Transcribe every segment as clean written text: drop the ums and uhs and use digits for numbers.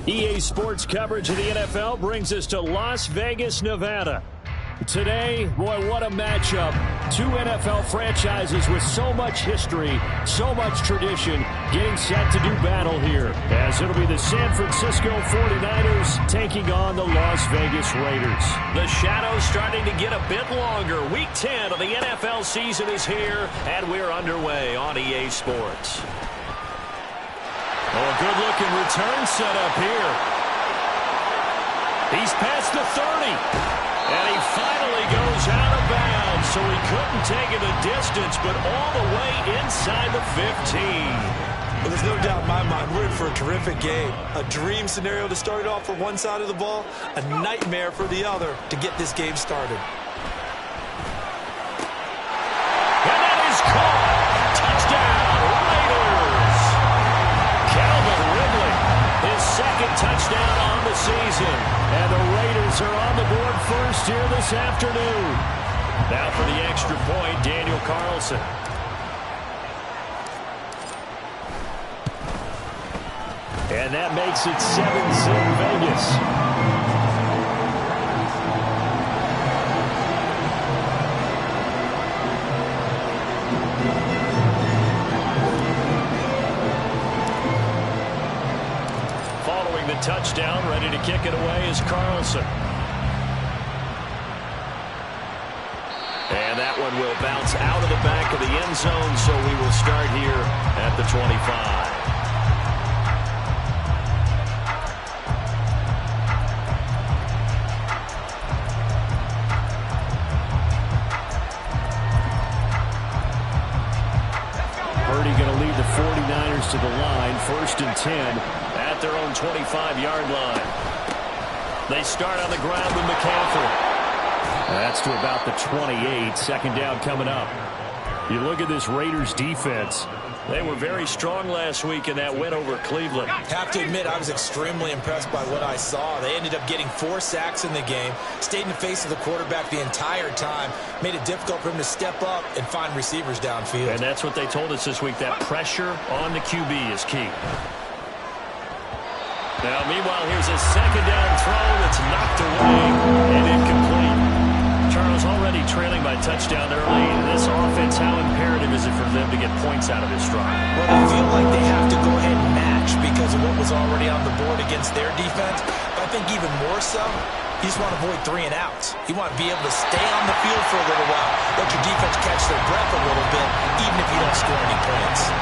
EA Sports coverage of the NFL brings us to Las Vegas, Nevada. Today, boy, what a matchup. Two NFL franchises with so much history, so much tradition, getting set to do battle here, as it'll be the San Francisco 49ers taking on the Las Vegas Raiders. The shadows starting to get a bit longer. Week 10 of the NFL season is here, and we're underway on EA Sports. Oh, a good-looking return set up here. He's past the 30. And he finally goes out of bounds, so he couldn't take it the distance, but all the way inside the 15. Well, there's no doubt in my mind we're in for a terrific game. A dream scenario to start it off for one side of the ball, a nightmare for the other to get this game started. And that is caught. Touchdown, Raiders. Calvin Ridley, his second touchdown on the season. And the Raiders are on the board first here this afternoon. Now for the extra point, Daniel Carlson. And that makes it 7-zip Vegas. Following the touchdown, ready to kick it away is Carlson. And that one will bounce out of the back of the end zone, so we will start here at the 25. Purdy going to lead the 49ers to the line, 1st and 10 at their own 25-yard line. They start on the ground with McCaffrey. That's to about the 28. Second down coming up. You look at this Raiders defense. They were very strong last week in that win over Cleveland. Have to admit, I was extremely impressed by what I saw. They ended up getting 4 sacks in the game, stayed in the face of the quarterback the entire time, made it difficult for him to step up and find receivers downfield. And that's what they told us this week, that pressure on the QB is key. Now, meanwhile, here's a second down throw that's knocked away and incomplete. Charles already trailing by touchdown early. This offense, how imperative is it for them to get points out of this drive? Well, they feel like they have to go ahead and match because of what was already on the board against their defense. But I think even more so, you just want to avoid 3 and outs. You want to be able to stay on the field for a little while, let your defense catch their breath a little bit, even if you don't score any points.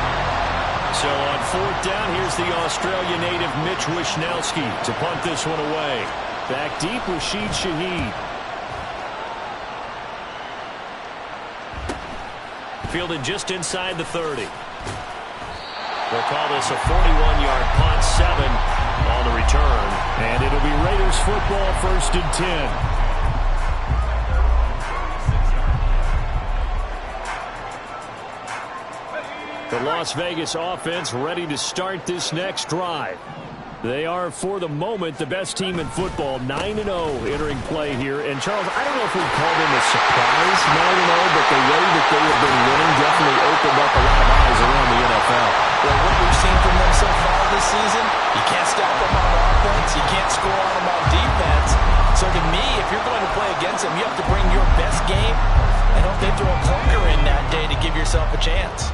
So on 4th down, here's the Australia native Mitch Wishnowsky to punt this one away. Back deep, Rashid Shaheed. Fielded just inside the 30. We'll call this a 41-yard punt, 7 on the return. And it'll be Raiders football, 1st and 10. The Las Vegas offense ready to start this next drive. They are, for the moment, the best team in football, 9-0 entering play here. And, Charles, I don't know if we'd call them a surprise, 9-0, but the way that they have been winning definitely opened up a lot of eyes around the NFL. Well, what we've seen from them so far this season, you can't stop them on offense, you can't score on them on defense. So, to me, if you're going to play against them, you have to bring your best game and hope they throw a clunker in that day to give yourself a chance.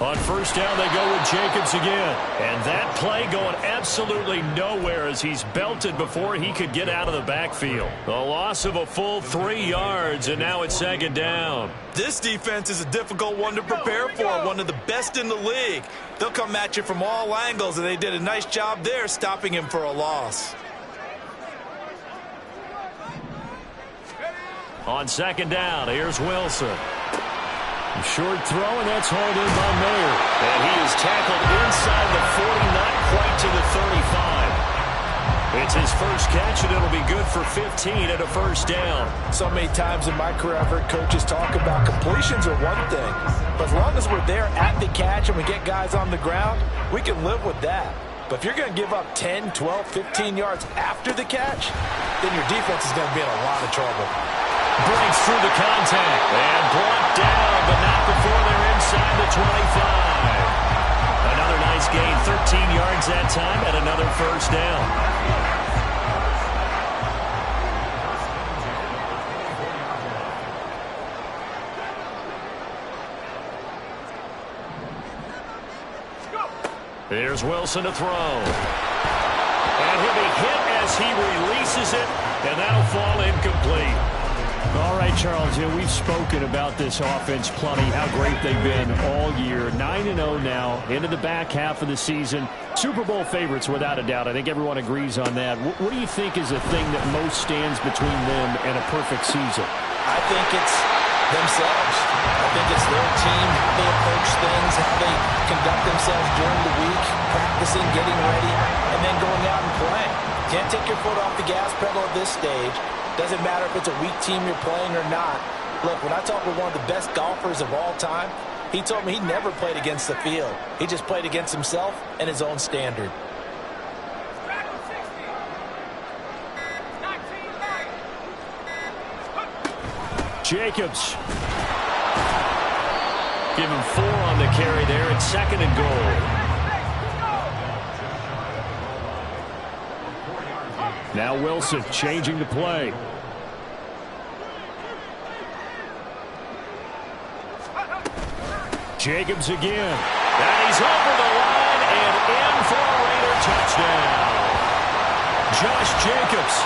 On 1st down, they go with Jacobs again. And that play going absolutely nowhere as he's belted before he could get out of the backfield. A loss of a full 3 yards, and now it's 2nd down. This defense is a difficult one to prepare for, one of the best in the league. They'll come at you from all angles, and they did a nice job there stopping him for a loss. On 2nd down, here's Wilson. A short throw, and that's hauled in by Mayer. And he is tackled inside the 40, not quite to the 35. It's his first catch, and it'll be good for 15 at a 1st down. So many times in my career, I've heard coaches talk about completions are one thing. But as long as we're there at the catch and we get guys on the ground, we can live with that. But if you're going to give up 10, 12, 15 yards after the catch, then your defense is going to be in a lot of trouble. Breaks through the contact and brought down, but not before they're inside the 25. Nice gain, 13 yards that time, and another first down. Here's Wilson to throw. And he'll be hit as he releases it, and that'll fall incomplete. All right, Charles, we've spoken about this offense plenty, how great they've been all year. 9-0 now, into the back half of the season. Super Bowl favorites, without a doubt. I think everyone agrees on that. What do you think is the thing that most stands between them and a perfect season? I think it's themselves. I think it's their team, how they approach things, how they conduct themselves during the week, practicing, getting ready, and then going out and playing. Can't take your foot off the gas pedal at this stage. Doesn't matter if it's a weak team you're playing or not. Look, when I talk with one of the best golfers of all time, he told me he never played against the field. He just played against himself and his own standard. Jacobs. Give him 4 on the carry there. It's 2nd and goal. Now Wilson changing the play. Jacobs again. And he's over the line and in for a Raider touchdown. Josh Jacobs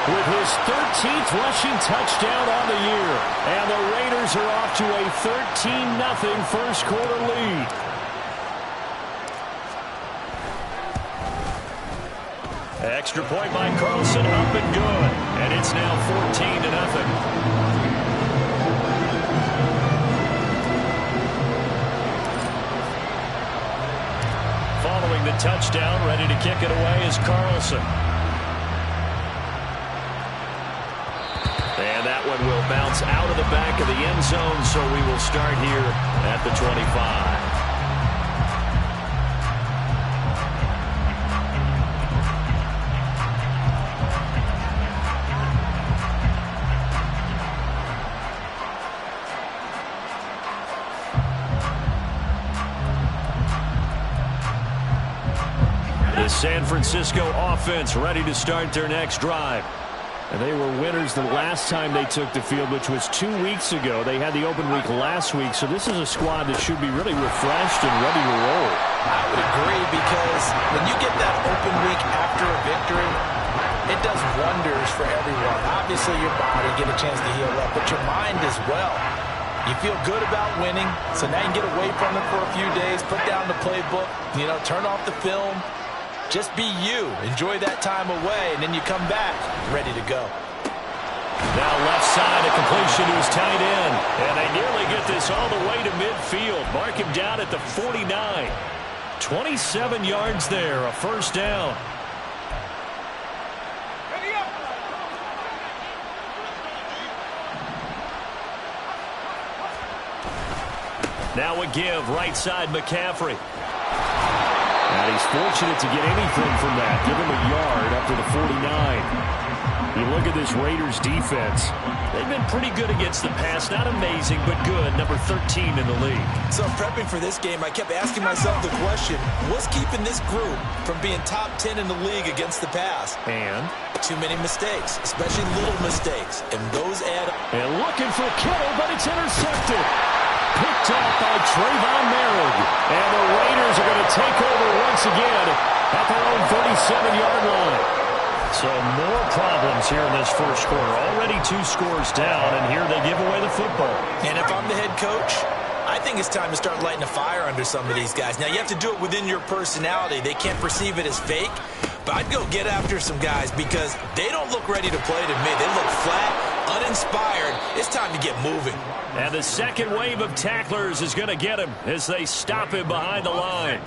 with his 13th rushing touchdown on the year. And the Raiders are off to a 13-0 first quarter lead. Extra point by Carlson, up and good. And it's now 14-0. Following the touchdown, ready to kick it away is Carlson. And that one will bounce out of the back of the end zone, so we will start here at the 25. The San Francisco offense ready to start their next drive. And they were winners the last time they took the field, which was 2 weeks ago. They had the open week last week, so this is a squad that should be really refreshed and ready to roll. I would agree, because when you get that open week after a victory, it does wonders for everyone. Obviously, your body get a chance to heal up, but your mind as well. You feel good about winning, so now you can get away from it for a few days, put down the playbook, turn off the film. Just be you. Enjoy that time away, and then you come back ready to go. Now left side, a completion to his tight end. And they nearly get this all the way to midfield. Mark him down at the 49. 27 yards there, a first down. Now a give, right side McCaffrey. And he's fortunate to get anything from that. Give him a yard up to the 49. You look at this Raiders defense. They've been pretty good against the pass. Not amazing, but good. Number 13 in the league. So prepping for this game, I kept asking myself the question, what's keeping this group from being top 10 in the league against the pass? And? Too many mistakes, especially little mistakes. And those add up. And looking for Kittle, but it's intercepted. Picked off by Trayvon Merrick. And the Raiders are going to take over once again at their own 37-yard line. So more problems here in this first quarter. Already 2 scores down, and here they give away the football. And if I'm the head coach, I think it's time to start lighting a fire under some of these guys. Now, you have to do it within your personality. They can't perceive it as fake. But I'd go get after some guys because they don't look ready to play to me. They look flat, uninspired. It's time to get moving. And the second wave of tacklers is going to get him as they stop him behind the line.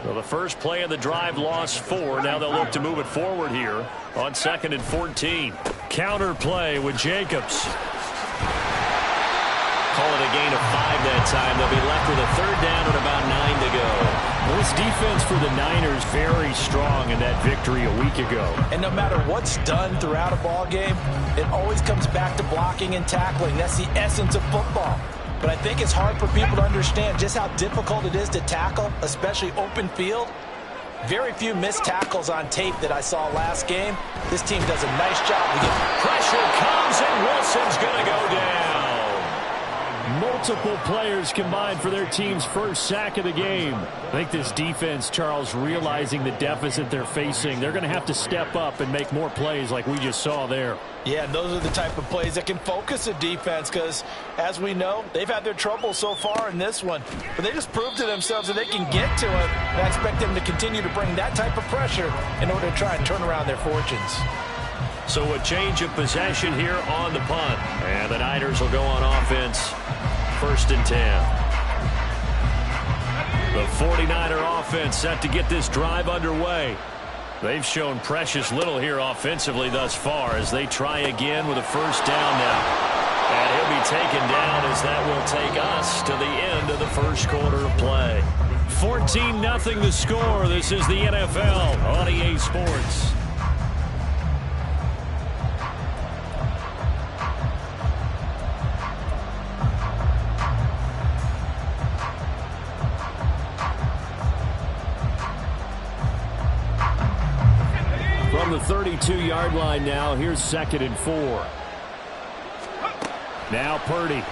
So the first play of the drive lost 4. Now they'll look to move it forward here on 2nd and 14. Counter play with Jacobs. Call it a gain of 5 that time. They'll be left with a 3rd down and about 9 to go. Well, this defense for the Niners very strong in that victory a week ago. And no matter what's done throughout a ball game, it always comes back to blocking and tackling. That's the essence of football. but I think it's hard for people to understand just how difficult it is to tackle, especially open field. Very few missed tackles on tape that I saw last game. This team does a nice job. Pressure comes, and Wilson's going to go down. Multiple players combined for their team's first sack of the game. I think this defense, Charles, realizing the deficit they're facing, they're going to have to step up and make more plays like we just saw there. Yeah, and those are the type of plays that can focus a defense because, as we know, they've had their trouble so far in this one. But they just proved to themselves that they can get to it, and I expect them to continue to bring that type of pressure in order to try and turn around their fortunes. So a change of possession here on the punt. And the Niners will go on offense, 1st and 10. The 49er offense set to get this drive underway. They've shown precious little here offensively thus far as they try again with a 1st down now. And he'll be taken down as that will take us to the end of the 1st quarter of play. 14-0 the score. This is the NFL on EA Sports. From the 32-yard line now, here's 2nd and 4. Now Purdy.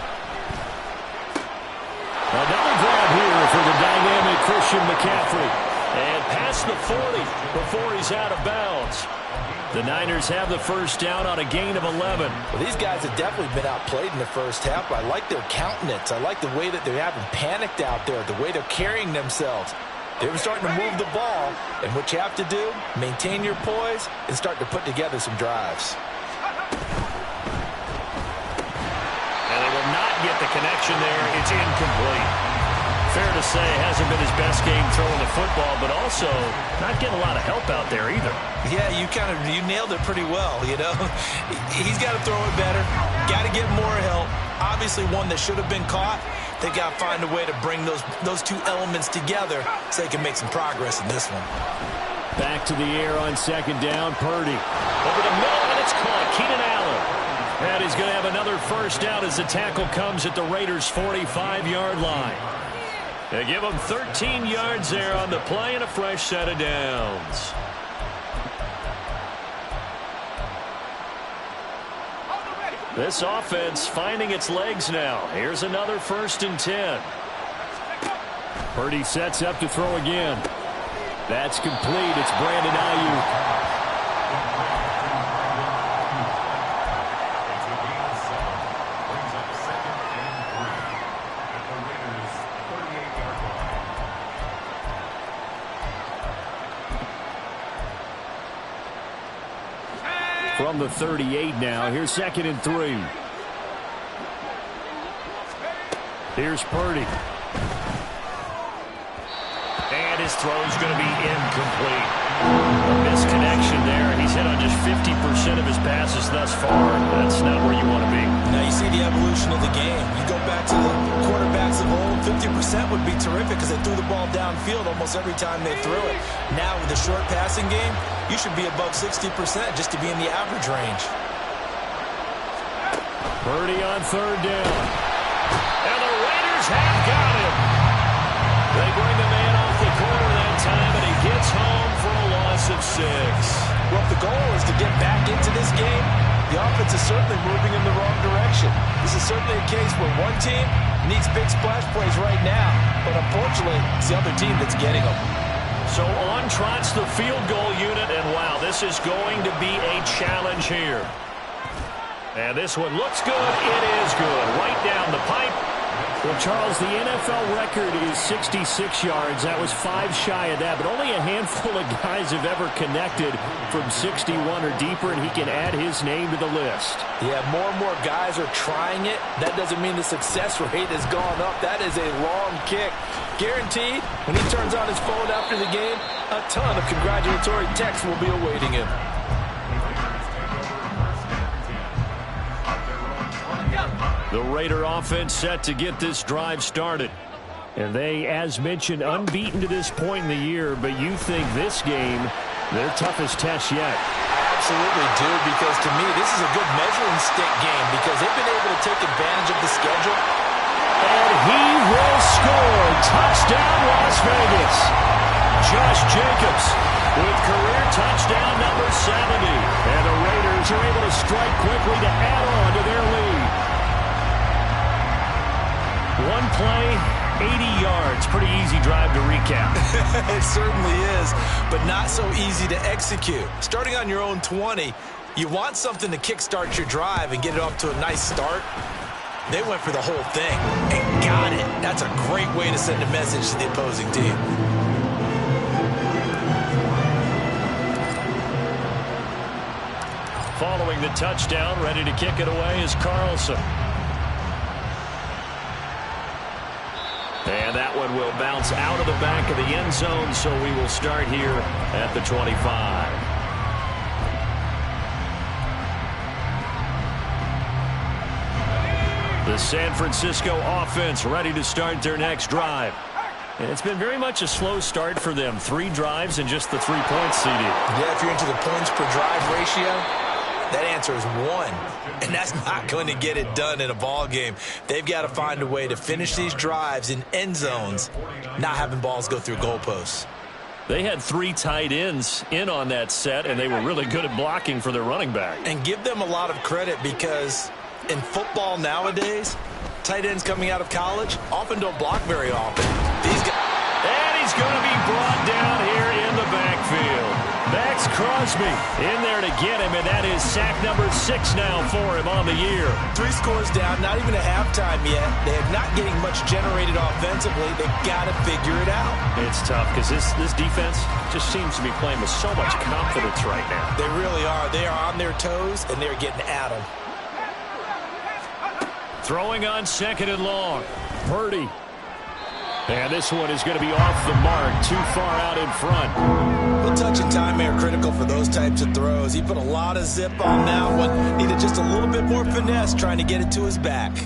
Another grab here for the dynamic Christian McCaffrey. And past the 40 before he's out of bounds. The Niners have the 1st down on a gain of 11. Well, these guys have definitely been outplayed in the 1st half, but I like their countenance. I like the way that they haven't panicked out there, the way they're carrying themselves. They're starting to move the ball, and what you have to do, maintain your poise and start to put together some drives. And they will not get the connection there. It's incomplete. Fair to say, hasn't been his best game throwing the football, but also not getting a lot of help out there either. Yeah, you nailed it pretty well, you know. He's got to throw it better, got to get more help. Obviously one that should have been caught. They got to find a way to bring those two elements together so they can make some progress in this one. Back to the air on 2nd down, Purdy. Over the middle, and it's caught. Keenan Allen. And he's going to have another 1st down as the tackle comes at the Raiders' 45-yard line. They give them 13 yards there on the play and a fresh set of downs. This offense finding its legs now. Here's another 1st and 10. Purdy sets up to throw again. That's complete. It's Brandon Ayuk. From the 38 now, here's 2nd and 3. Here's Purdy. And his throw's going to be incomplete. A misconnection there. He's hit on just 50% of his passes thus far. That's not where you want to be. Now you see the evolution of the game. You go back to the quarterbacks of old, 50% would be terrific because they threw the ball downfield almost every time they threw it. Now with the short passing game, you should be above 60% just to be in the average range. Purdy on 3rd down. And the Raiders have got him. They bring the man off the corner that time, and he gets home for a loss of 6. Well, if the goal is to get back into this game, the offense is certainly moving in the wrong direction. This is certainly a case where one team needs big splash plays right now, but unfortunately, it's the other team that's getting them. So on trots the field goal unit, and wow, this is going to be a challenge here. And this one looks good. It is good. Right down the pipe. Well, Charles, the NFL record is 66 yards. That was 5 shy of that, but only a handful of guys have ever connected from 61 or deeper, and he can add his name to the list. Yeah, more and more guys are trying it. That doesn't mean the success rate has gone up. That is a long kick. Guaranteed, when he turns on his phone after the game, a ton of congratulatory texts will be awaiting him. The Raider offense set to get this drive started. And they, as mentioned, unbeaten to this point in the year, but you think this game, their toughest test yet. I absolutely do, because to me, this is a good measuring stick game because they've been able to take advantage of the schedule. Vegas. Josh Jacobs with career touchdown number 70. And the Raiders are able to strike quickly to add on to their lead. One play, 80 yards. Pretty easy drive to recap. It certainly is, but not so easy to execute. Starting on your own 20, you want something to kickstart your drive and get it off to a nice start. They went for the whole thing and got it. That's a great way to send a message to the opposing team. Following the touchdown, ready to kick it away is Carlson. And that one will bounce out of the back of the end zone, so we will start here at the 25. The San Francisco offense ready to start their next drive. And it's been very much a slow start for them. 3 drives and just the 3 points, CD. Yeah, if you're into the points per drive ratio, that answer is 1. And that's not going to get it done in a ball game. They've got to find a way to finish these drives in end zones, not having balls go through goalposts. They had 3 tight ends in on that set, and they were really good at blocking for their running back. And give them a lot of credit because in football nowadays, tight ends coming out of college often don't block very often. These guys. And he's going to be brought down here in the backfield. Max Crosby in there to get him, and that is sack number 6 now for him on the year. 3 scores down, not even at halftime yet. They are not getting much generated offensively. They've got to figure it out. It's tough because this defense just seems to be playing with so much confidence right now. They really are. They are on their toes, and they're getting at them. Throwing on 2nd and long. Purdy. And this one is going to be off the mark, too far out in front. Well, touch and time are critical for those types of throws. He put a lot of zip on that one. Needed just a little bit more finesse trying to get it to his back.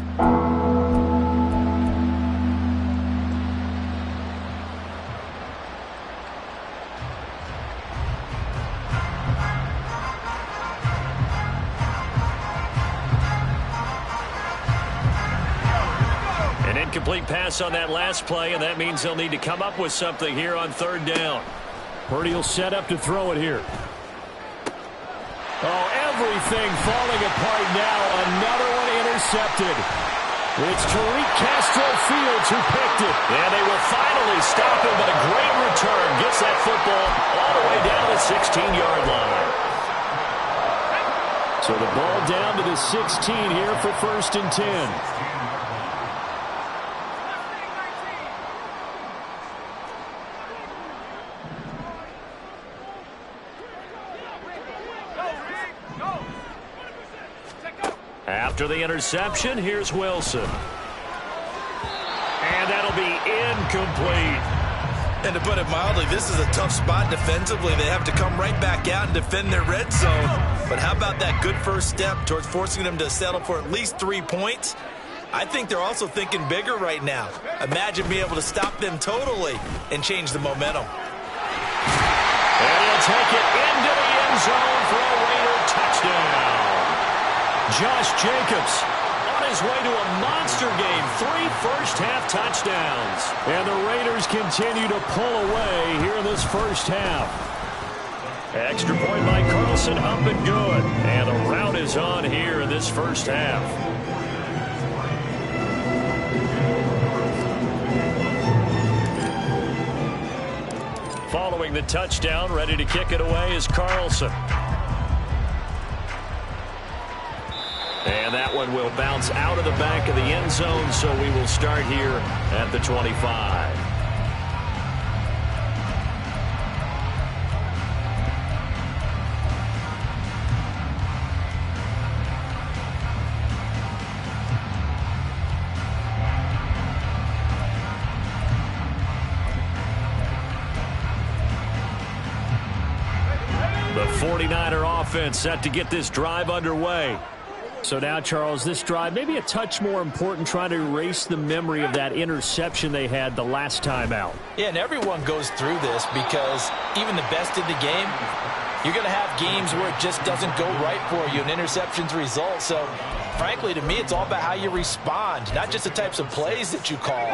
Incomplete pass on that last play, and that means they'll need to come up with something here on 3rd down. Purdy will set up to throw it here. Oh, everything falling apart now. Another one intercepted. It's Tariq Castro-Fields who picked it. And they will finally stop him, but a great return. Gets that football all the way down the 16-yard line. So the ball down to the 16 here for 1st and 10. After the interception, here's Wilson. And that'll be incomplete. And to put it mildly, this is a tough spot defensively. They have to come right back out and defend their red zone. But how about that good first step towards forcing them to settle for at least 3 points? I think they're also thinking bigger right now. Imagine being able to stop them totally and change the momentum. And he'll take it into the end zone for a Raider touchdown. Josh Jacobs on his way to a monster game. 3 first-half touchdowns. And the Raiders continue to pull away here in this first half. Extra point by Carlson, up and good. And the rout is on here in this first half. Following the touchdown, ready to kick it away is Carlson. And that one will bounce out of the back of the end zone, so we will start here at the 25. The 49er offense set to get this drive underway. So now, Charles, this drive maybe a touch more important, trying to erase the memory of that interception they had the last time out. Yeah, and everyone goes through this because even the best in the game, you're going to have games where it just doesn't go right for you, and interceptions result. So Frankly, to me, it's all about how you respond, not just the types of plays that you call,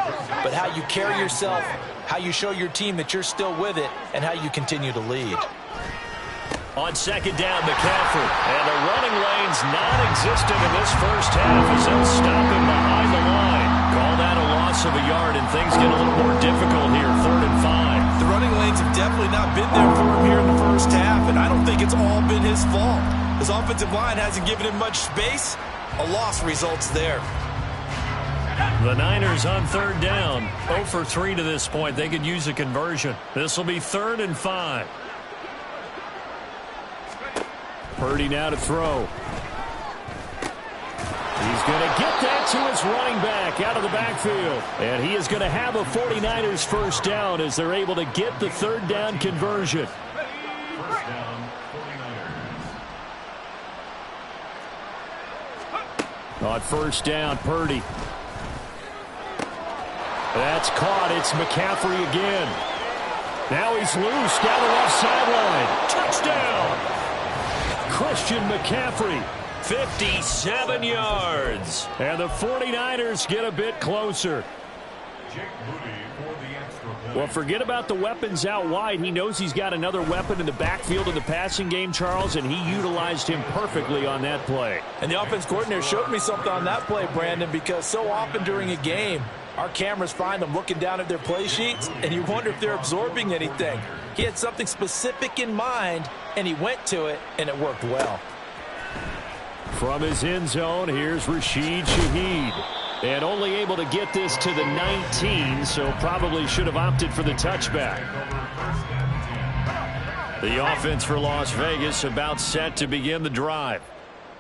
but how you carry yourself, how you show your team that you're still with it, and how you continue to lead. On second down, McCaffrey. And the running lane's non-existent in this first half as they'll stop him behind the line. Call that a loss of a yard, and things get a little more difficult here, 3rd and 5. The running lanes have definitely not been there for him here in the first half, and I don't think it's all been his fault. His offensive line hasn't given him much space. A loss results there. The Niners on 3rd down. 0 for 3 to this point. They could use a conversion. This will be 3rd and 5. Purdy now to throw. He's going to get that to his running back out of the backfield. And he is going to have a 49ers first down as they're able to get the 3rd down conversion. First down, 49ers. On first down, Purdy. That's caught. It's McCaffrey again. Now he's loose down the left sideline. Touchdown! Christian McCaffrey, 57 yards. And the 49ers get a bit closer. Well, forget about the weapons out wide. He knows he's got another weapon in the backfield of the passing game, Charles, and he utilized him perfectly on that play. And the offense coordinator showed me something on that play, Brandon, because so often during a game, our cameras find them looking down at their play sheets, and you wonder if they're absorbing anything. He had something specific in mind, and he went to it, and it worked well. From his end zone, here's Rashid Shaheed. And only able to get this to the 19, so probably should have opted for the touchback. The offense for Las Vegas about set to begin the drive.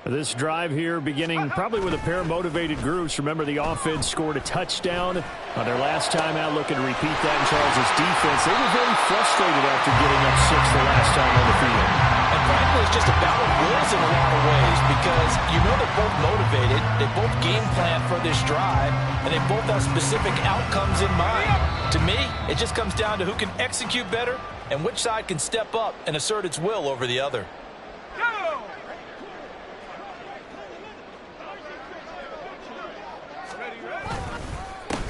This drive here beginning probably with a pair of motivated groups. Remember, the offense scored a touchdown on their last time out, looking to repeat that in Charles' defense. They were very frustrated after getting up 6 the last time on the field. And frankly, it's just a battle of wills in a lot of ways because you know they're both motivated, they both game plan for this drive, and they both have specific outcomes in mind. To me, it just comes down to who can execute better and which side can step up and assert its will over the other.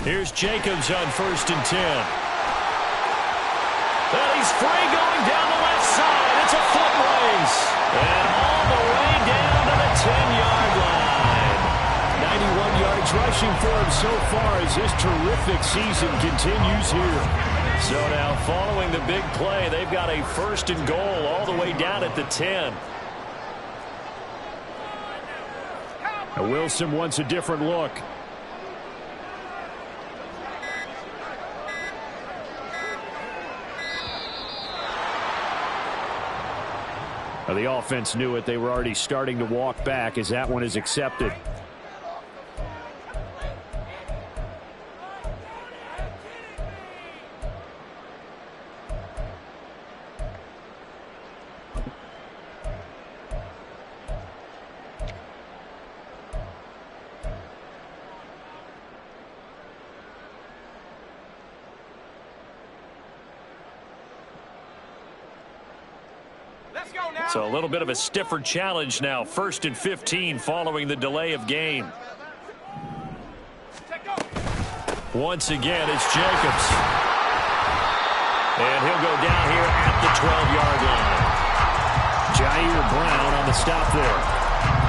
Here's Jacobs on 1st and 10. And he's free going down the left side. It's a foot race. And all the way down to the 10-yard line. 91 yards rushing for him so far as his terrific season continues here. So now following the big play, they've got a 1st and goal all the way down at the 10. Now Wilson wants a different look. The offense knew it. They were already starting to walk back as that one is accepted. So a little bit of a stiffer challenge now. 1st and 15 following the delay of game. Once again, it's Jacobs. And he'll go down here at the 12-yard line. Jair Brown on the stop there.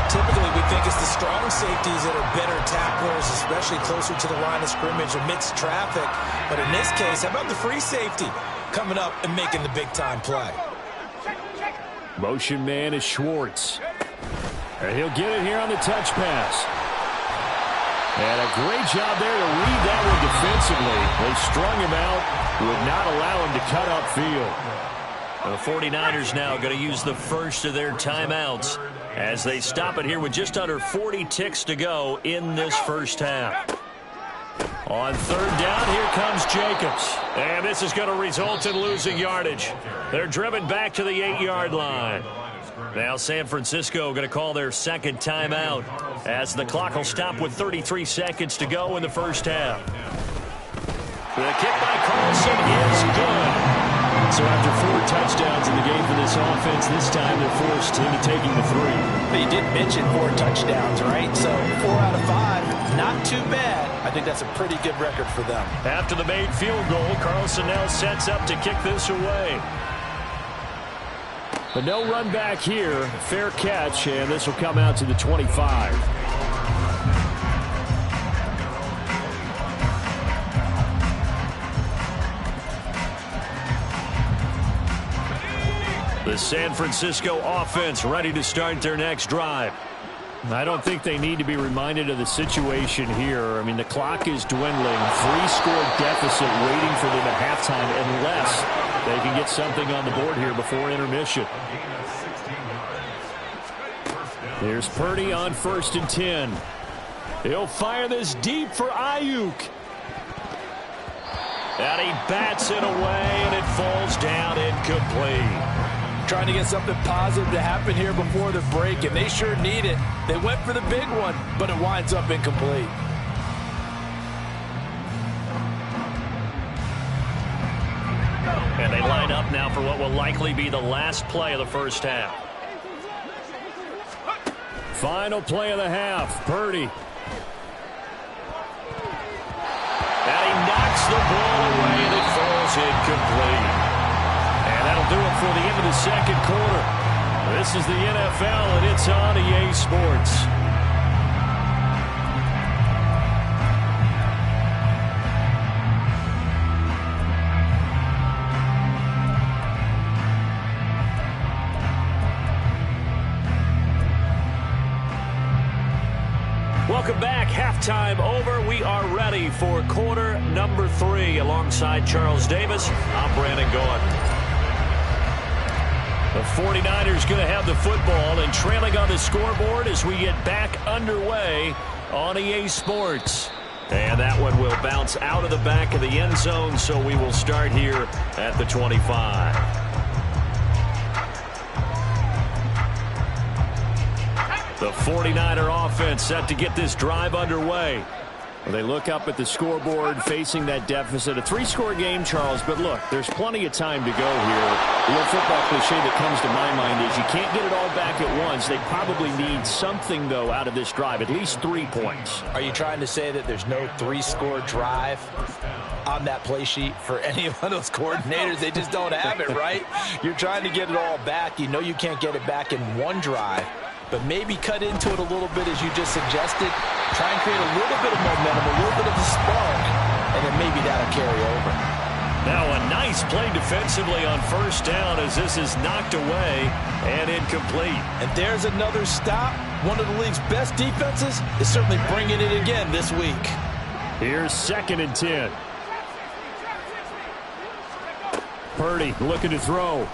Typically, we think it's the strong safeties that are better tacklers, especially closer to the line of scrimmage amidst traffic. But in this case, how about the free safety coming up and making the big-time play? Motion man is Schwartz. And he'll get it here on the touch pass. And a great job there to read that one defensively. They strung him out, would not allow him to cut upfield. The 49ers now going to use the first of their timeouts as they stop it here with just under 40 ticks to go in this first half. On 3rd down, here comes Jacobs. And this is going to result in losing yardage. They're driven back to the 8-yard line. Now San Francisco going to call their 2nd timeout as the clock will stop with 33 seconds to go in the first half. The kick by Carlson is good. So after 4 touchdowns in the game for this offense, this time they're forced into taking the 3. But you did mention 4 touchdowns, right? So 4 out of 5, not too bad. I think that's a pretty good record for them. After the made field goal, Carlson now sets up to kick this away. But no run back here. Fair catch, and this will come out to the 25. The San Francisco offense ready to start their next drive. I don't think they need to be reminded of the situation here. I mean, the clock is dwindling. 3-score deficit waiting for them at halftime unless they can get something on the board here before intermission. Here's Purdy on 1st and 10. He'll fire this deep for Ayuk. And he bats it away, and it falls down incomplete. Trying to get something positive to happen here before the break, and they sure need it. They went for the big one, but it winds up incomplete. And they line up now for what will likely be the last play of the first half. Final play of the half, Purdy. And he knocks the ball away, and it falls incomplete. And that'll do it for the end of the second quarter. This is the NFL, and it's on EA Sports. Welcome back. Halftime over. We are ready for quarter number 3. Alongside Charles Davis, I'm Brandon Gaudin. The 49ers going to have the football and trailing on the scoreboard as we get back underway on EA Sports. And that one will bounce out of the back of the end zone, so we will start here at the 25. The 49er offense set to get this drive underway. Well, they look up at the scoreboard facing that deficit. A 3-score game, Charles, but look, there's plenty of time to go here. The old football cliche that comes to my mind is you can't get it all back at once. They probably need something, though, out of this drive, at least 3 points. Are you trying to say that there's no 3-score drive on that play sheet for any of those coordinators? They just don't have it, right? You're trying to get it all back. You know you can't get it back in one drive, but maybe cut into it a little bit as you just suggested. Try and create a little bit of momentum, a little bit of a spark, and then maybe that'll carry over. Now a nice play defensively on first down as this is knocked away and incomplete. And there's another stop. One of the league's best defenses is certainly bringing it again this week. Here's 2nd and 10. Purdy looking to throw.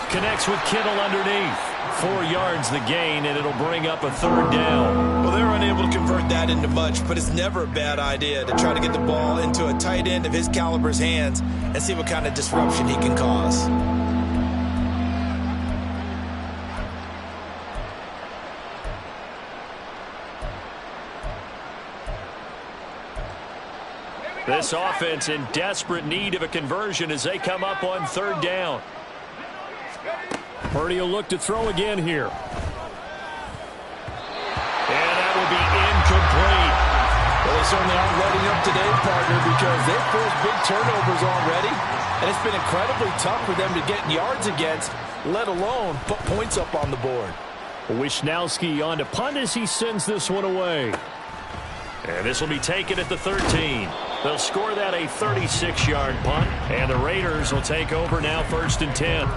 Connects with Kittle underneath. 4 yards the gain, and it'll bring up a 3rd down. Well, they're unable to convert that into much, but it's never a bad idea to try to get the ball into a tight end of his caliber's hands and see what kind of disruption he can cause. This offense in desperate need of a conversion as they come up on 3rd down. Purdy will look to throw again here. And that will be incomplete. Well, they certainly aren't letting up today, partner, because they've forced big turnovers already, and it's been incredibly tough for them to get yards against, let alone put points up on the board. Wisnowski on to punt as he sends this one away. And this will be taken at the 13. They'll score that a 36-yard punt, and the Raiders will take over now 1st and 10.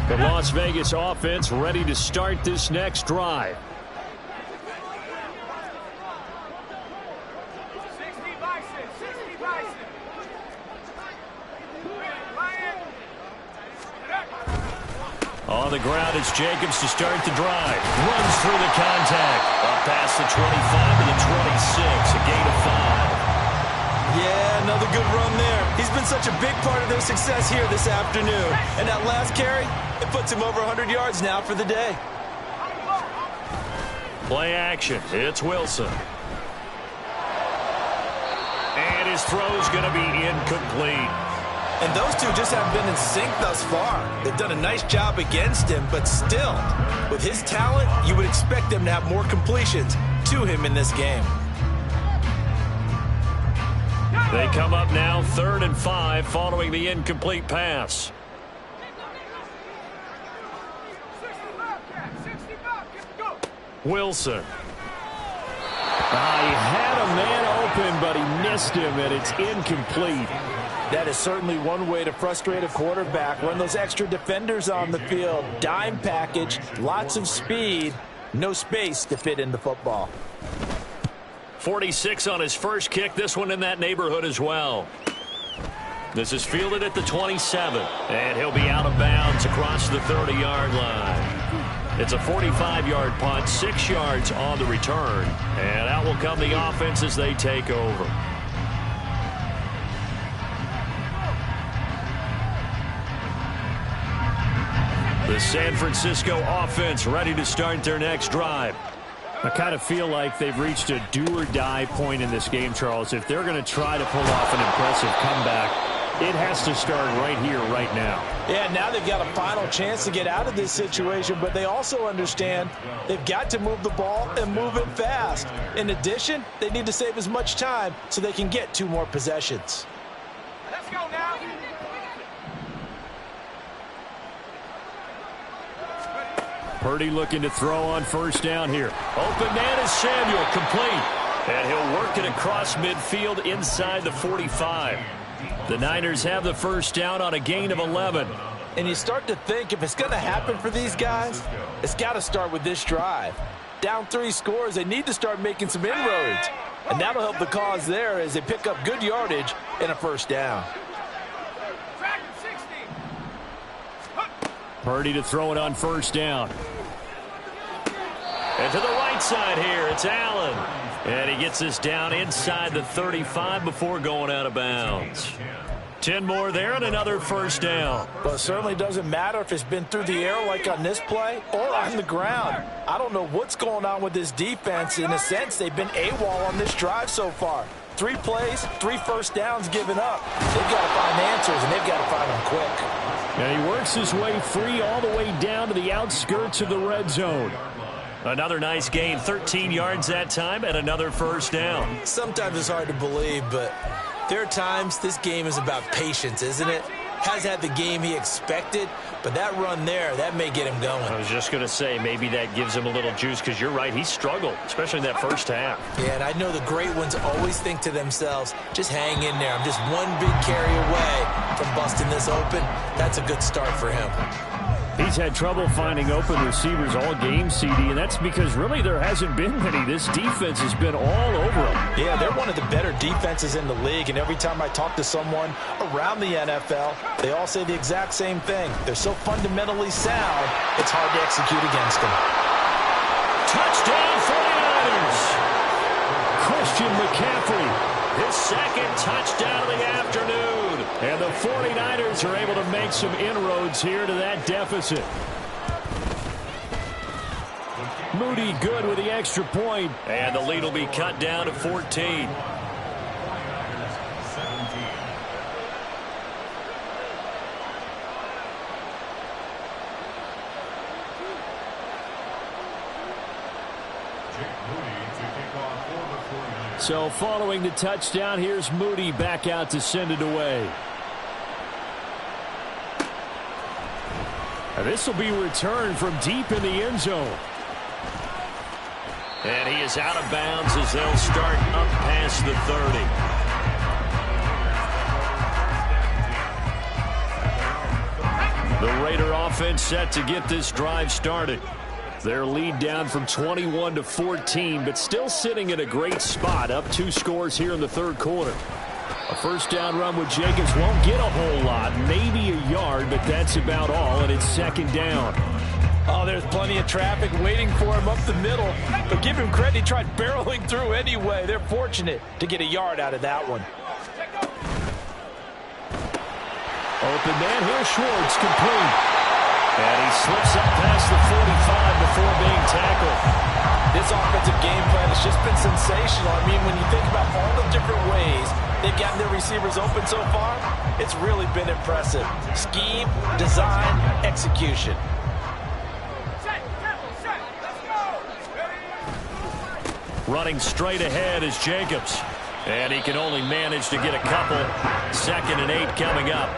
The Las Vegas offense ready to start this next drive. On the ground, it's Jacobs to start the drive. Runs through the contact. Up past the 25 to the 26. A gain of 5. Yeah, another good run there. He's been such a big part of their success here this afternoon. And that last carry, it puts him over 100 yards now for the day. Play action. It's Wilson. And his throw's going to be incomplete. And those two just haven't been in sync thus far. They've done a nice job against him, but still, with his talent, you would expect them to have more completions to him in this game. They come up now 3rd and 5 following the incomplete pass. Wilson. He had a man open, but he missed him, and it's incomplete. That is certainly one way to frustrate a quarterback. Run those extra defenders on the field. Dime package, lots of speed, no space to fit in the football. 46 on his first kick. This one in that neighborhood as well. This is fielded at the 27, and he'll be out of bounds across the 30-yard line. It's a 45-yard punt, 6 yards on the return, and out will come the offense as they take over. The San Francisco offense ready to start their next drive. I kind of feel like they've reached a do-or-die point in this game, Charles. If they're going to try to pull off an impressive comeback, it has to start right here, right now. Yeah, now they've got a final chance to get out of this situation, but they also understand they've got to move the ball and move it fast. In addition, they need to save as much time so they can get 2 more possessions. Let's go now. Purdy looking to throw on first down here. Open man is Samuel, complete. And he'll work it across midfield inside the 45. The Niners have the first down on a gain of 11. And you start to think if it's going to happen for these guys, it's got to start with this drive. Down 3 scores, they need to start making some inroads. And that'll help the cause there as they pick up good yardage and a first down. Purdy to throw it on first down. And to the right side here, it's Allen. And he gets this down inside the 35 before going out of bounds. 10 more there and another first down. But it certainly doesn't matter if it's been through the air like on this play or on the ground. I don't know what's going on with this defense. In a sense, they've been AWOL on this drive so far. 3 plays, 3 first downs given up. They've got to find answers, and they've got to find them quick. And he works his way free all the way down to the outskirts of the red zone. Another nice gain, 13 yards that time, and another first down. Sometimes it's hard to believe, but there are times this game is about patience, isn't it? Has had the game he expected, but that run there, that may get him going. I was just going to say, maybe that gives him a little juice, because you're right, he struggled, especially in that first half. Yeah, and I know the great ones always think to themselves, just hang in there. I'm just one big carry away from busting this open. That's a good start for him. He's had trouble finding open receivers all game, CD, and that's because really there hasn't been many. This defense has been all over him. Yeah, they're one of the better defenses in the league, and every time I talk to someone around the NFL, they all say the exact same thing. They're so fundamentally sound, it's hard to execute against them. Touchdown 49ers! Christian McCaffrey, his second touchdown of the afternoon. And the 49ers are able to make some inroads here to that deficit. Moody good with the extra point. And the lead will be cut down to 14. So following the touchdown, here's Moody back out to send it away. And this will be returned from deep in the end zone. And he is out of bounds as they'll start up past the 30. The Raider offense set to get this drive started. Their lead down from 21 to 14, but still sitting in a great spot, up 2 scores here in the third quarter. A first down run with Jacobs won't get a whole lot, maybe a yard, but that's about all, and it's second down. Oh, there's plenty of traffic waiting for him up the middle, but give him credit, he tried barreling through anyway. They're fortunate to get a yard out of that one. Open man here, Schwartz, complete. And he slips up past the 45 before being tackled. This offensive game plan has just been sensational. I mean, when you think about all the different ways they've gotten their receivers open so far, it's really been impressive. Scheme, design, execution. Running straight ahead is Jacobs. And he can only manage to get a couple. 2nd and 8 coming up.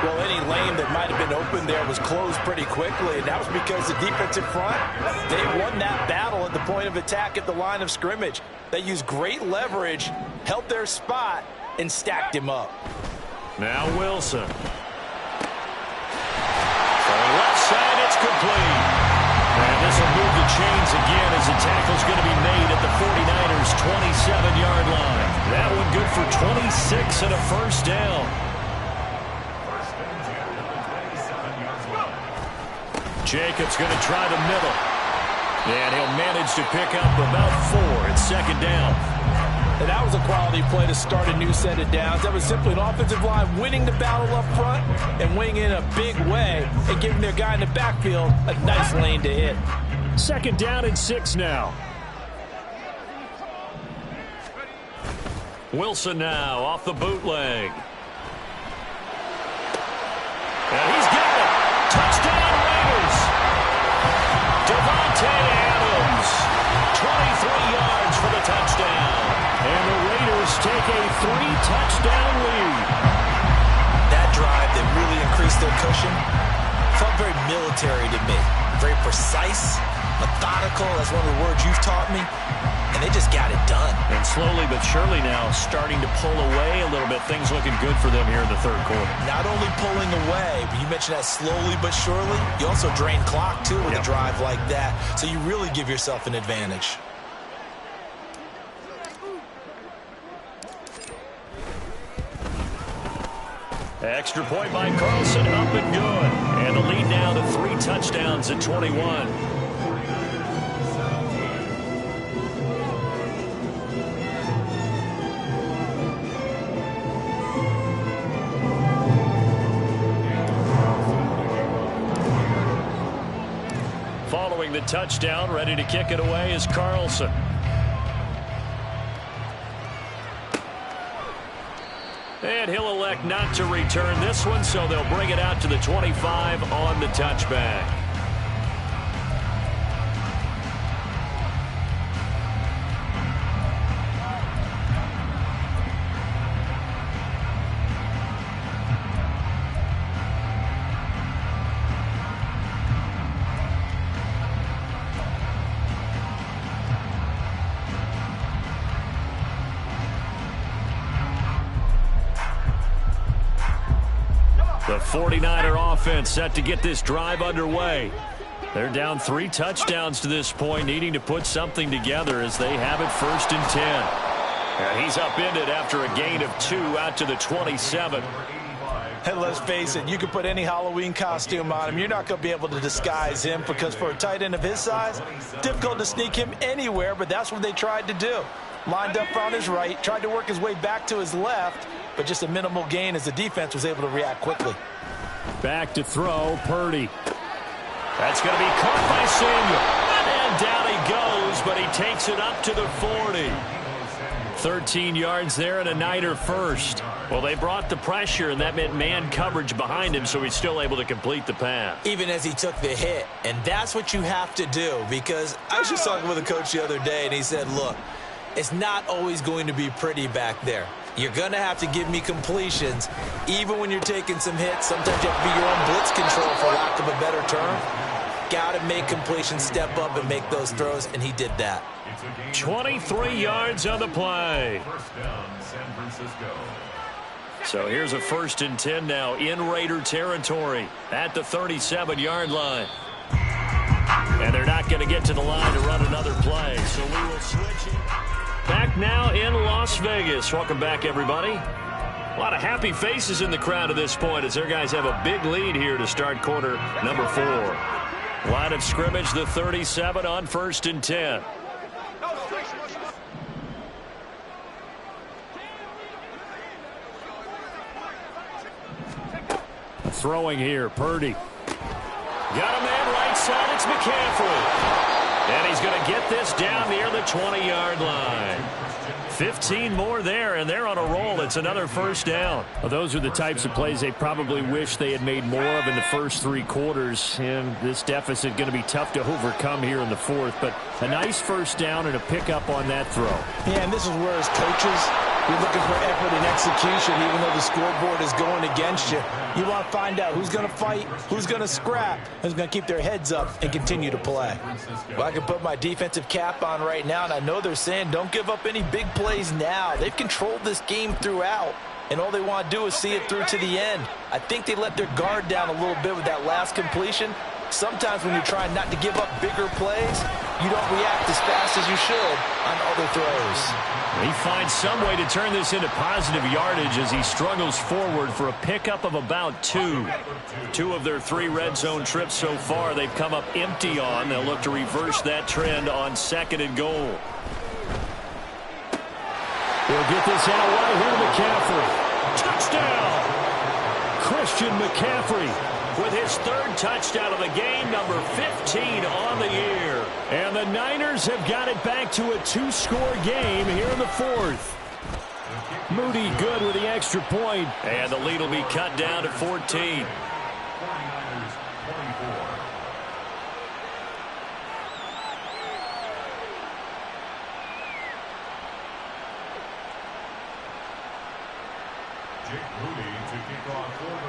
Well, any lane that might have been open there was closed pretty quickly, and that was because the defensive front, they won that battle at the point of attack at the line of scrimmage. They used great leverage, held their spot, and stacked him up. Now Wilson. From the left side, it's complete. And this will move the chains again as the tackle's going to be made at the 49ers' 27-yard line. That one good for 26 and a first down. Jacobs going to try the middle. And he'll manage to pick up about 4. It's 2nd down. And that was a quality play to start a new set of downs. That was simply an offensive line winning the battle up front and winning in a big way and giving their guy in the backfield a nice lane to hit. 2nd down and 6 now. Wilson now off the bootleg. And he's got it. Touchdown Raiders. Devontae Adams. 23 yards for the touchdown. And the Raiders take a 3-touchdown lead. That drive that really increased their cushion felt very military to me. Very precise, methodical. That's one of the words you've taught me. And they just got it done. And slowly but surely now starting to pull away a little bit. Things looking good for them here in the 3rd quarter. Not only pulling away, but you mentioned that slowly but surely. You also drain clock, too, with a drive like that. So you really give yourself an advantage. Extra point by Carlson, up and good. And the lead now to 3 touchdowns at 21. Following the touchdown, ready to kick it away is Carlson. And he'll elect not to return this one, so they'll bring it out to the 25 on the touchback. The 49er offense set to get this drive underway. They're down 3 touchdowns to this point, needing to put something together as they have it 1st and 10. And he's upended after a gain of 2 out to the 27. And let's face it, you can put any Halloween costume on him. You're not going to be able to disguise him because for a tight end of his size, difficult to sneak him anywhere, but that's what they tried to do. Lined up on his right, tried to work his way back to his left, but just a minimal gain as the defense was able to react quickly. Back to throw, Purdy. That's going to be caught by Samuel. And down he goes, but he takes it up to the 40. 13 yards there and a Niner first. Well, they brought the pressure, and that meant man coverage behind him, so he's still able to complete the pass. Even as he took the hit, and that's what you have to do, because I was just talking with a coach the other day, and he said, look, it's not always going to be pretty back there. You're going to have to give me completions, even when you're taking some hits. Sometimes you have to be your own blitz control, for lack of a better term. Got to make completions, step up, and make those throws, and he did that. 23 yards on the play. First down, San Francisco. So here's a 1st and 10 now in Raider territory at the 37-yard line. And they're not going to get to the line to run another play, so we will switch it. Back now in Las Vegas. Welcome back, everybody. A lot of happy faces in the crowd at this point as their guys have a big lead here to start quarter number 4. Line of scrimmage, the 37 on 1st and 10. Throwing here, Purdy. Got a man right side, it's McCaffrey. And he's going to get this down near the 20-yard line. 15 more there, and they're on a roll. It's another first down. Well, those are the types of plays they probably wish they had made more of in the first 3 quarters. And this deficit going to be tough to overcome here in the fourth. But a nice first down and a pickup on that throw. Yeah, and this is where as coaches, you're looking for effort and execution, even though the scoreboard is going against you. You want to find out who's going to fight, who's going to scrap, who's going to keep their heads up and continue to play. Well, I can put my defensive cap on right now, and I know they're saying don't give up any big plays now. They've controlled this game throughout, and all they want to do is see it through to the end. I think they let their guard down a little bit with that last completion. Sometimes when you're trying not to give up bigger plays, you don't react as fast as you should on other throws. He finds some way to turn this into positive yardage as he struggles forward for a pickup of about 2. 2 of their 3 red zone trips so far they've come up empty on. They'll look to reverse that trend on 2nd and goal. They'll get this out right here to McCaffrey. Touchdown! Christian McCaffrey with his 3rd touchdown of the game, number 15 on the year. And the Niners have got it back to a 2-score game here in the 4th. Moody good with the extra point. And the lead will be cut down to 14.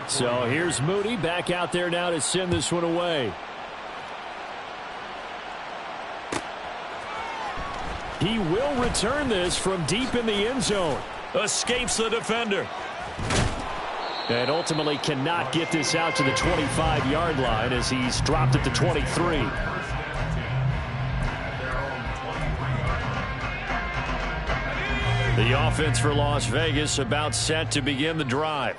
So here's Moody back out there now to send this one away. He will return this from deep in the end zone. Escapes the defender. And ultimately cannot get this out to the 25-yard line as he's dropped at the 23. The offense for Las Vegas about set to begin the drive.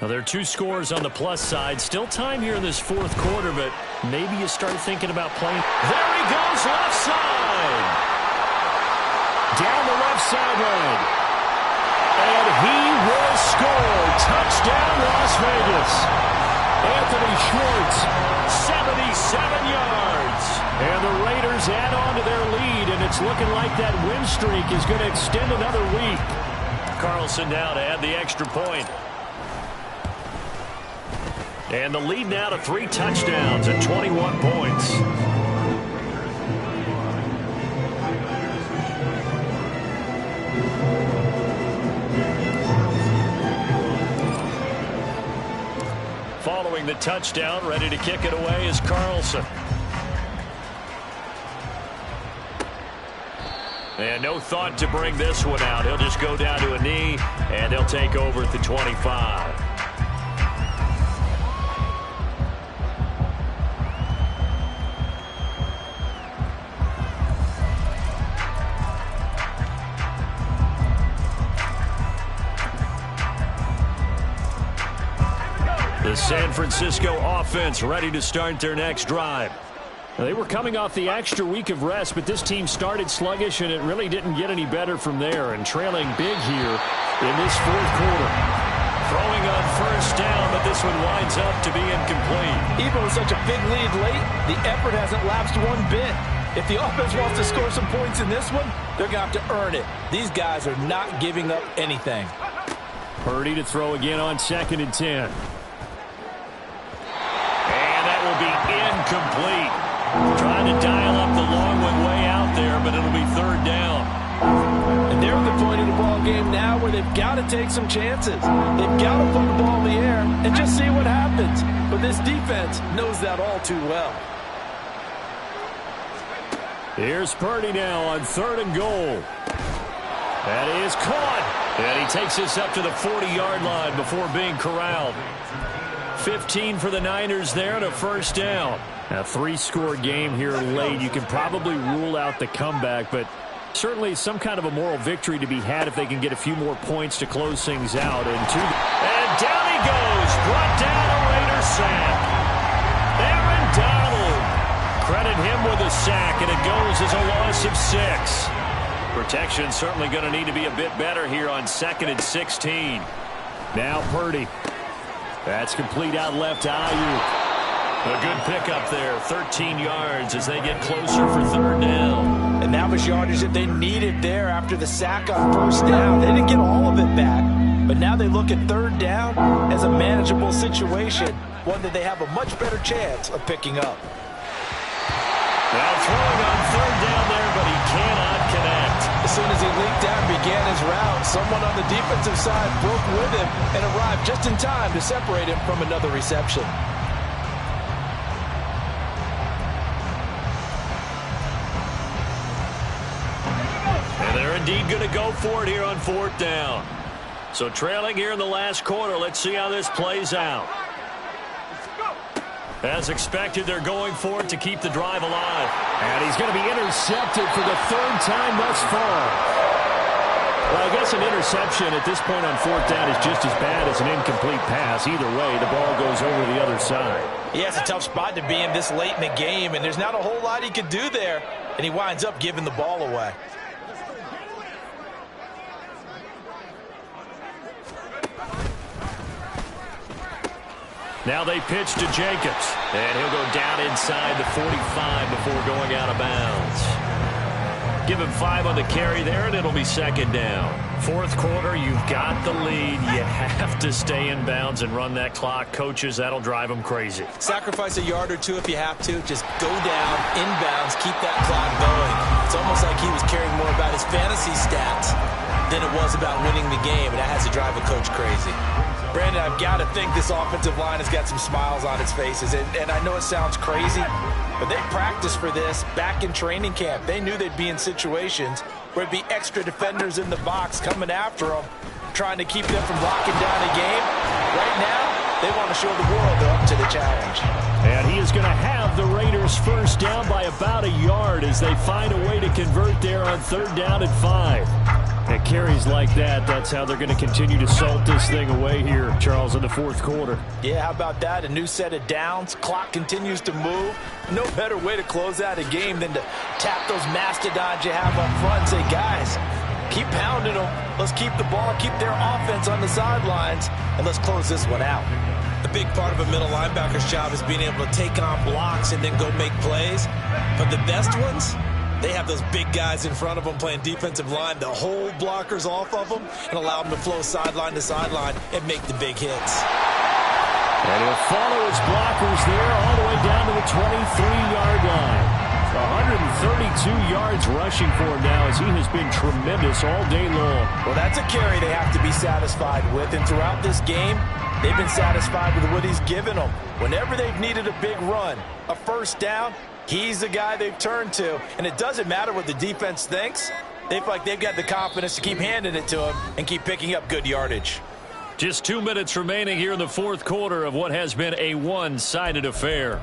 Now, there are 2 scores on the plus side. Still time here in this 4th quarter, but maybe you start thinking about playing. There he goes, left side. Down the left sideline. And he will score. Touchdown, Las Vegas. Anthony Schwartz, 77 yards. And the Raiders add on to their lead, and it's looking like that win streak is going to extend another week. Carlson now to add the extra point. And the lead now to 3 touchdowns and 21 points. Following the touchdown, ready to kick it away is Carlson. And no thought to bring this one out. He'll just go down to a knee, and they'll take over at the 25. The San Francisco offense ready to start their next drive. Now, they were coming off the extra week of rest, but this team started sluggish, and it really didn't get any better from there, and trailing big here in this 4th quarter. Throwing on first down, but this one winds up to be incomplete. Even with such a big lead late, the effort hasn't lapsed one bit. If the offense wants to score some points in this one, they're going to have to earn it. These guys are not giving up anything. Purdy to throw again on 2nd and 10. And that will be incomplete. Trying to dial up the long one way out there, but it'll be 3rd down. And they're at the point of the ball game now where they've got to take some chances. They've got to put the ball in the air and just see what happens. But this defense knows that all too well. Here's Purdy now on 3rd and goal. That is caught. And he takes this up to the 40-yard line before being corralled. 15 for the Niners there and a first down. A 3-score game here late. You can probably rule out the comeback, but certainly some kind of a moral victory to be had if they can get a few more points to close things out. And down he goes. Brought down a Raider sack. Aaron Donald. Credit him with a sack, and it goes as a loss of 6. Protection certainly going to need to be a bit better here on 2nd and 16. Now Purdy. That's complete out left to Ayuk. A good pickup there, 13 yards as they get closer for third down. And that was yardage that they needed there after the sack on first down. They didn't get all of it back, but now they look at third down as a manageable situation, one that they have a much better chance of picking up. Now throwing on third down there, but he cannot connect. As soon as he leaked out and began his route, someone on the defensive side broke with him and arrived just in time to separate him from another reception. And they're indeed going to go for it here on fourth down. So trailing here in the last quarter, let's see how this plays out. As expected, they're going for it to keep the drive alive. And he's going to be intercepted for the third time thus far. Well, I guess an interception at this point on fourth down is just as bad as an incomplete pass. Either way, the ball goes over the other side. Yeah, it's a tough spot to be in this late in the game, and there's not a whole lot he could do there, and he winds up giving the ball away. Now they pitch to Jacobs, and he'll go down inside the 45 before going out of bounds. Give him 5 on the carry there, and it'll be second down. Fourth quarter, you've got the lead. You have to stay in bounds and run that clock. Coaches, that'll drive them crazy. Sacrifice a yard or two if you have to. Just go down, inbounds, keep that clock going. It's almost like he was caring more about his fantasy stats than it was about winning the game, and that has to drive a coach crazy. Brandon, I've got to think this offensive line has got some smiles on its faces, and I know it sounds crazy, but they practiced for this back in training camp. They knew they'd be in situations where it'd be extra defenders in the box coming after them, trying to keep them from locking down a game. Right now, they want to show the world they're up to the challenge. And he is going to have the Raiders first down by about a yard as they find a way to convert there on third down and 5. At carries like that, that's how they're going to continue to salt this thing away here, Charles, in the fourth quarter. Yeah, how about that? A new set of downs. Clock continues to move. No better way to close out a game than to tap those mastodons you have up front and say, guys, keep pounding them. Let's keep the ball, keep their offense on the sidelines, and let's close this one out. A big part of a middle linebacker's job is being able to take on blocks and then go make plays. But the best ones, they have those big guys in front of them playing defensive line that hold blockers off of them and allow them to flow sideline to sideline and make the big hits. And he'll follow his blockers there all the way down to the 23-yard line. 132 yards rushing for him now as he has been tremendous all day long. Well, that's a carry they have to be satisfied with. And throughout this game, they've been satisfied with what he's given them. Whenever they've needed a big run, a first down, he's the guy they've turned to. And it doesn't matter what the defense thinks. They feel like they've got the confidence to keep handing it to him and keep picking up good yardage. Just 2 minutes remaining here in the fourth quarter of what has been a one-sided affair.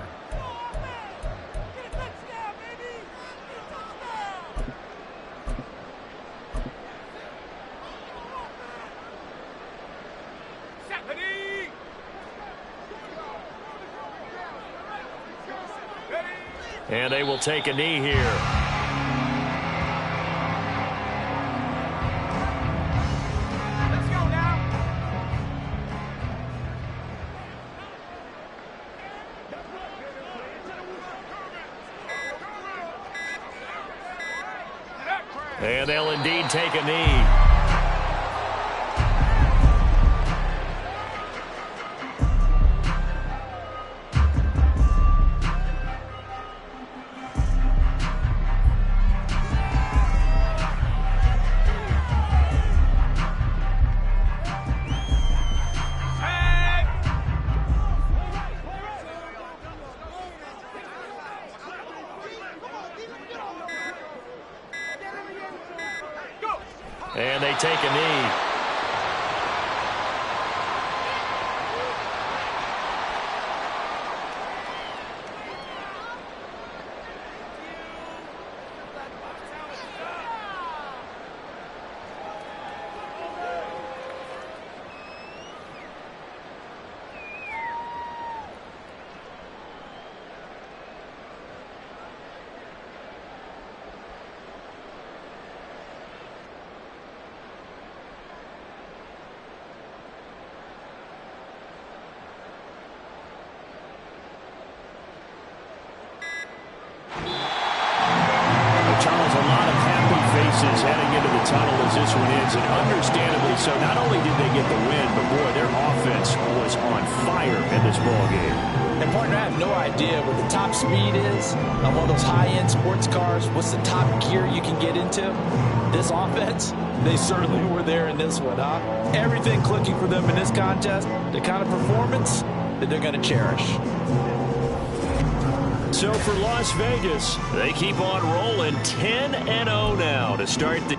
And they will take a knee here. And they'll indeed take a knee. And they take a knee. voices heading into the tunnel as this one ends, and understandably so. Not only did they get the win, but, boy, their offense was on fire in this ballgame. And, partner, I have no idea what the top speed is on one of those high-end sports cars. What's the top gear you can get into? This offense, they certainly were there in this one, huh? Everything clicking for them in this contest, the kind of performance that they're going to cherish. So for Las Vegas, they keep on rolling 10-0 now to start the